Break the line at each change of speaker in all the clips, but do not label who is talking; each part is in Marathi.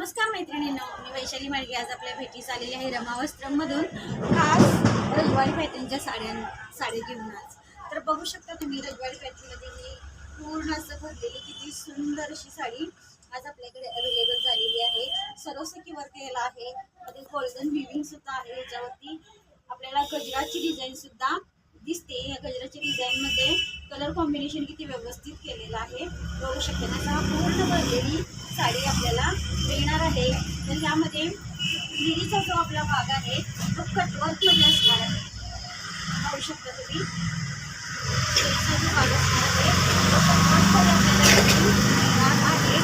नमस्कार मैत्रिणींनो, मी वैशाली माळगे आज आपल्या भेटीस आलेली आहे रमा वस्त्रमधून खास रजवाडी पॅटर्नच्या साडी घेऊन आज. तर बघू शकता तुम्ही रजवाडी पॅटर्नमध्ये ही पूर्ण असं भरलेली किती सुंदर अशी साडी आज आपल्याकडे अवेलेबल झालेली आहे. सरोसकी वर्क केला आहे, मध्ये गोल्डन विविंग सुद्धा आहे. याच्यावरती आपल्याला गजराची डिझाईन सुद्धा दिसते. या गजराच्या डिझाईन मध्ये कलर कॉम्बिनेशन किती व्यवस्थित केलेलं आहे बघू शकता. असा पूर्ण भरलेली साडी आपल्याला मिळणार आहे. तर यामध्ये निरीचा जो आपला भाग आहे तो कटवर्क मध्ये असणार आहे. पाहू शकता तुम्ही निरीचा भाग असणार आहे तो कटवर्क मध्ये आपल्याला मिळणार आहे.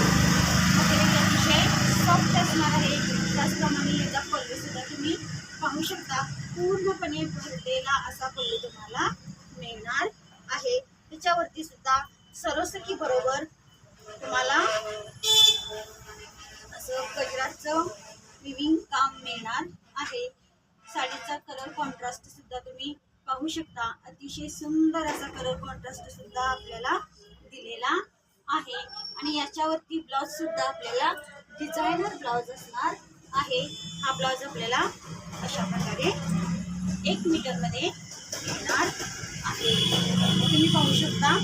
मटेरियल अतिशय सॉफ्ट असणार आहे. त्याचप्रमाणे याचा पल्लू सुद्धा तुम्ही पाहू शकता. पूर्णपणे भरलेला असा पल्लू तुम्हाला मिळणार आहे. त्याच्यावरती सुद्धा सरोसकी बरोबर तुम्हाला असं गजराचं विविंग काम मिळणार आहे. साडीचा कलर कॉन्ट्रास्ट सुद्धा तुम्ही पाहू शकता. अतिशय सुंदर असा कलर कॉन्ट्रास्ट सुद्धा आपल्याला दिलेला आहे. आणि याच्यावरती ब्लाउज सुद्धा आपल्याला डिझायनर ब्लाउज असणार आहे. हा ब्लाउज आपल्याला अशा प्रकारे 1 मीटर मध्ये मिळणार आहे. तुम्ही पाहू शकता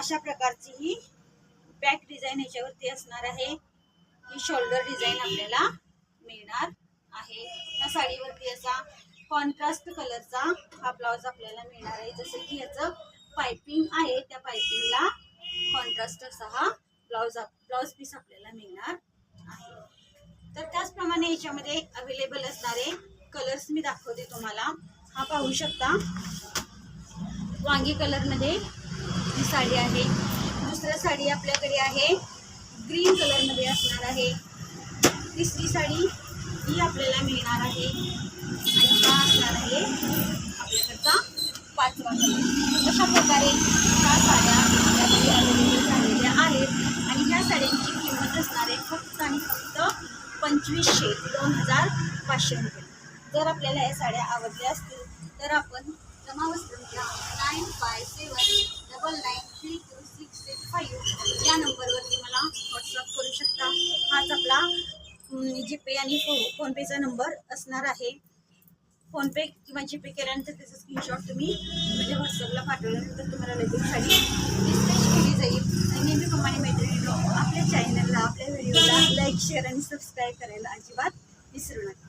अशा प्रकारची ही बॅक डिझाईन याच्यावरती असणार आहे. ही शोल्डर डिझाईन आपल्याला मिळणार आहे. या साडीवरती असा कॉन्ट्रास्ट कलरचा हा ब्लाउज आपल्याला मिळणार आहे. जसं की याचं पायपिंग आहे त्या पायपिंगला कॉन्ट्रास्ट असा हा ब्लाउज पीस आपल्याला मिळणार आहे. तर त्याचप्रमाणे याच्यामध्ये अवेलेबल असणारे कलर्स मी दाखवते तुम्हाला. हा पाहू शकता वांगी कलरमध्ये ही साडी आहे. दुसरी साडी आपल्याकडे आहे ग्रीन कलरमध्ये असणार आहे. तिसरी साडी ही आपल्याला मिळणार आहे आणि हा असणार आहे आपल्याकडचा 5वा कलर. अशा प्रकारे ह्या साड्या आपल्याकडे अवेलेबल झालेल्या आहेत आणि ह्या साड्यांची किंमत असणार आहे फक्त आणि फक्त 2500 रुपये. जर आपल्याला या साड्या आवडल्या असतील तर आपण रमा वस्त्रमच्या 9571993265 या नंबरवरती मला व्हॉट्सअप करू शकता. हाच आपला जीपे आणि फोनपेचा नंबर असणार आहे. फोनपे किंवा जीपे केल्यानंतर त्याचा स्क्रीनशॉट तुम्ही म्हणजे व्हॉट्सअपला पाठवल्यानंतर तुम्हाला लगेच साडी डिस्पॅच केली जाईल. आणि नेहमीप्रमाणे मैत्रिणींनो, आपल्या चॅनलला आपल्या व्हिडिओला लाईक शेअर आणि सबस्क्राईब करायला अजिबात विसरू नका.